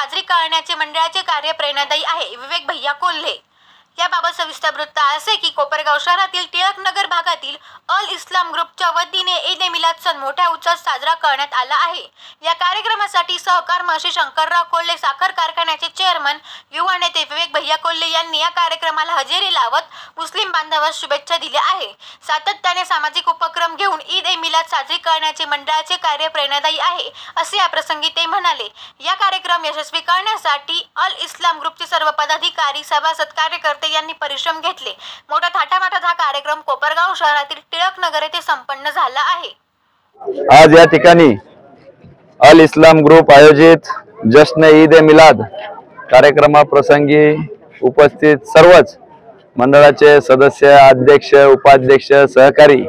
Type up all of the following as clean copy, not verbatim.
साजरी करण्याचे मंडळाचे कार्य प्रेरणादायी आहे। विवेक भैया कोल्हे याबाबत सविस्तर वृत्त असे की कोपरगाव शहरातील टिळकनगर भागातील अल इस्लाम ग्रुपच्या वतीने ईद ए मिलाद सण मोठ्या उत्साहात साजरा करण्यात आला आहे। या कार्यक्रमासाठी सहकार महर्षी शंकरराव कोल्हे साखर कारखान्याचे चेअरमन युवा नेते विवेक भैया कोल्हे यांनी या कार्यक्रमाला हजेरी लावत मुस्लिम बांधवांस शुभेच्छा दिल्या आहे। सातत्याने सामाजिक उपक्रम घेऊन ईद ए मिलाद साजरी करण्याचे मंडळाचे कार्य प्रेरणादायी आहे असे या प्रसंगी ते म्हणाले। या कार्यक्रम यशस्वी करण्यासाठी अल इस्लाम ग्रुपचे सर्व पदाधिकारी सभासद कार्यकर्ते यांनी परिश्रम घेतले। मोठा थाटामाटात हा कार्यक्रम कोपरगाव शहरातील टिळकनगर येथे संपन्न झाला आहे। आज या ठिकाणी अल इस्लाम ग्रुप आयोजित जश्न ईद ए मिलाद कार्यक्रमाप्रसंगी उपस्थित सर्वच मंडळाचे सदस्य, अध्यक्ष, उपाध्यक्ष, सहकारी,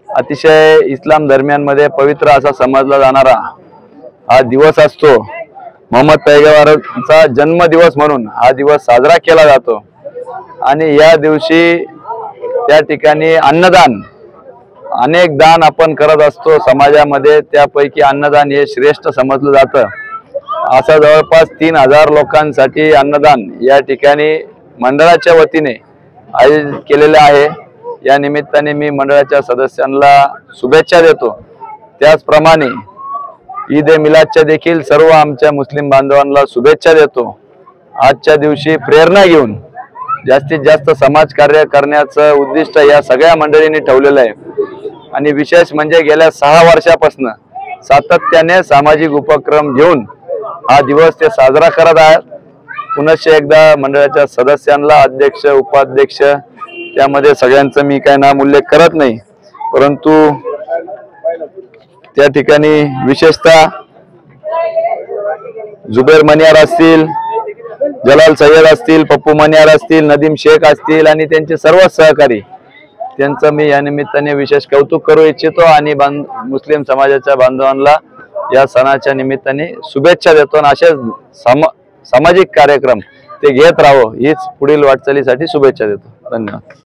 अतिशय इस्लाम धर्मियांमध्ये पवित्र असा समजला जाणारा हा दिवस असतो। मोहम्मद पैगंबरांचा जन्मदिवस म्हणून हा दिवस साजरा केला जातो आणि या दिवशी त्या ठिकाणी अन्नदान, अनेक दान आपण करत असतो समाजामध्ये, त्यापैकी अन्नदान हे श्रेष्ठ समजलं जातं। असं जवळपास 3000 लोकांसाठी अन्नदान या ठिकाणी मंडळाच्या वतीने आयोजित केलेले आहे। या निमित्ताने मी मंडळाच्या सदस्यांना शुभेच्छा देतो। त्याचप्रमाणे ईद ए मिलादच्या देखील सर्व आमच्या मुस्लिम बांधवांना शुभेच्छा देतो। आजच्या दिवशी प्रेरणा घेऊन जास्तीत जास्त समाजकार्य करण्याचं उद्दिष्ट या सगळ्या मंडळींनी ठेवलेलं आहे आणि विशेष म्हणजे गेल्या 6 वर्षापासून सातत्याने सामाजिक उपक्रम घेऊन हा दिवस ते साजरा करत आहेत। पुनश्च एकदा मंडळाच्या सदस्यांना, अध्यक्ष, उपाध्यक्ष, त्यामध्ये सगळ्यांचं मी काय नाम उल्लेख करत नाही, परंतु त्या ठिकाणी विशेषतः जुबेर मनियार असतील, जलाल सय्यद असतील, पप्पू मनियार असतील, नदीम शेख असतील आणि त्यांचे सर्व सहकारी, त्यांचं मी या निमित्ताने विशेष कौतुक करू इच्छितो आणि मुस्लिम समाजाच्या बांधवांना या सणाच्या निमित्ताने शुभेच्छा देतो आणि असे सामाजिक कार्यक्रम ते घेत राहावं हीच पुढील वाटचालीसाठी शुभेच्छा देतो। धन्यवाद।